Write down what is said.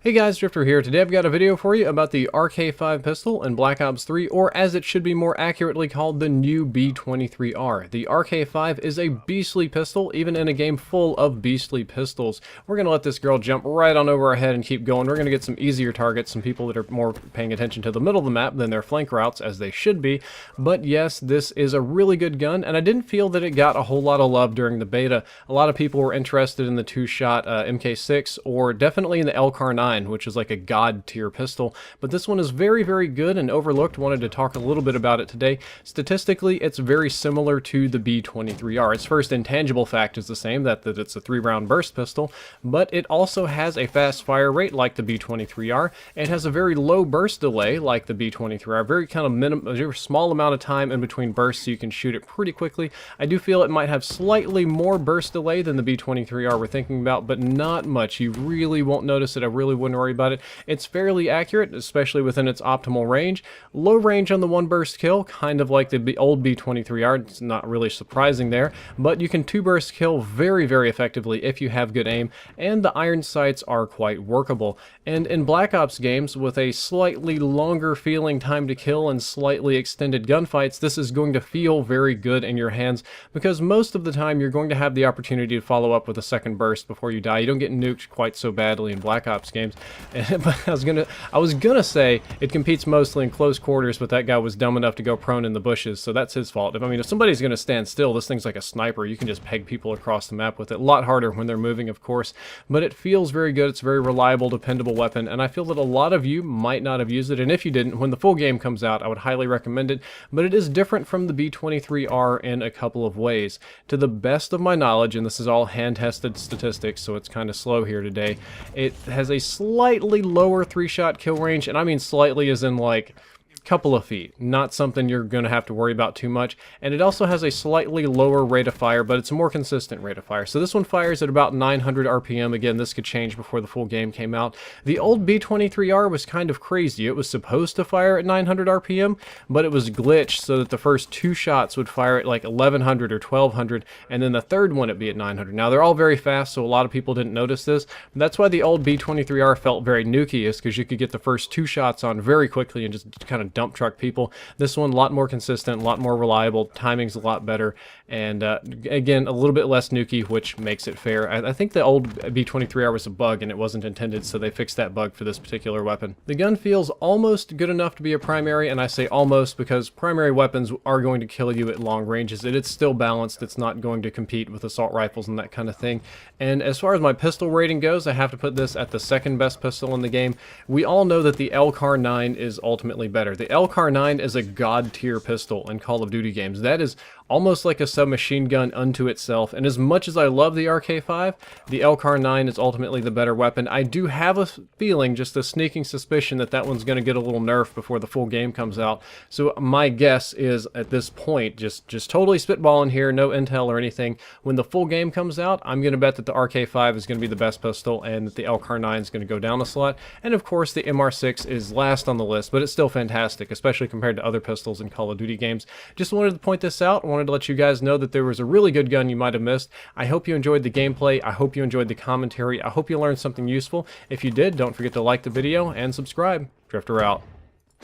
Hey guys, Drifter here. Today I've got a video for you about the RK5 pistol in Black Ops 3, or as it should be more accurately called, the new B23R. The RK5 is a beastly pistol, even in a game full of beastly pistols. We're going to let this girl jump right on over our head and keep going. We're going to get some easier targets, some people that are more paying attention to the middle of the map than their flank routes, as they should be. But yes, this is a really good gun, and I didn't feel that it got a whole lot of love during the beta. A lot of people were interested in the two-shot MK6, or definitely in the RK5, which is like a god tier pistol, but this one is very, very good and overlooked. Wanted to talk a little bit about it today. Statistically, it's very similar to the B23R. Its first intangible fact is the same, that it's a 3-round burst pistol, but it also has a fast fire rate like the B23R. It has a very low burst delay like the B23R, very kind of very small amount of time in between bursts, so you can shoot it pretty quickly. I do feel it might have slightly more burst delay than the B23R we're thinking about, but not much. You really won't notice it. I really wouldn't worry about it. It's fairly accurate, especially within its optimal range. Low range on the one burst kill, kind of like the old B23R. It's not really surprising there, but you can 2-burst kill very, very effectively if you have good aim, and the iron sights are quite workable. And in Black Ops games with a slightly longer feeling time to kill and slightly extended gunfights, this is going to feel very good in your hands, because most of the time you're going to have the opportunity to follow up with a second burst before you die. You don't get nuked quite so badly in Black Ops games. But I was gonna say it competes mostly in close quarters, but that guy was dumb enough to go prone in the bushes, so that's his fault. If somebody's gonna stand still, this thing's like a sniper. You can just peg people across the map with it. A lot harder when they're moving, of course, but it feels very good. It's a very reliable, dependable weapon, and I feel that a lot of you might not have used it, and if you didn't, when the full game comes out, I would highly recommend it. But it is different from the B23R in a couple of ways. To the best of my knowledge, and this is all hand-tested statistics, so it's kind of slow here today, it has a slightly lower 3-shot kill range, and I mean slightly as in like couple of feet, not something you're going to have to worry about too much. And it also has a slightly lower rate of fire, but it's a more consistent rate of fire. So this one fires at about 900 RPM. Again, this could change before the full game came out. The old B23R was kind of crazy. It was supposed to fire at 900 RPM, but it was glitched so that the first 2 shots would fire at like 1100 or 1200, and then the third one it'd be at 900. Now they're all very fast, so a lot of people didn't notice this. That's why the old B23R felt very nukey, is because you could get the first 2 shots on very quickly and just kind of dump truck people. This one, a lot more consistent, a lot more reliable, timing's a lot better, and again, a little bit less nukey, which makes it fair. I think the old B23R was a bug and it wasn't intended, so they fixed that bug for this particular weapon. The gun feels almost good enough to be a primary, and I say almost because primary weapons are going to kill you at long ranges. It's still balanced. It's not going to compete with assault rifles and that kind of thing. And as far as my pistol rating goes, I have to put this at the second best pistol in the game. We all know that the RK5 is ultimately better. The RK5 is a god tier pistol in Call of Duty games. That is almost like a submachine gun unto itself, and as much as I love the RK5, the RK9 is ultimately the better weapon. I do have a feeling, just a sneaking suspicion, that that one's going to get a little nerfed before the full game comes out. So my guess is, at this point, just totally spitballing here, no intel or anything, when the full game comes out, I'm going to bet that the RK5 is going to be the best pistol and that the RK9 is going to go down a slot. And of course the MR6 is last on the list, but it's still fantastic, especially compared to other pistols in Call of Duty games. Just wanted to point this out. I wanted to let you guys know that there was a really good gun you might have missed. I hope you enjoyed the gameplay. I hope you enjoyed the commentary. I hope you learned something useful. If you did, don't forget to like the video and subscribe. Drifter out.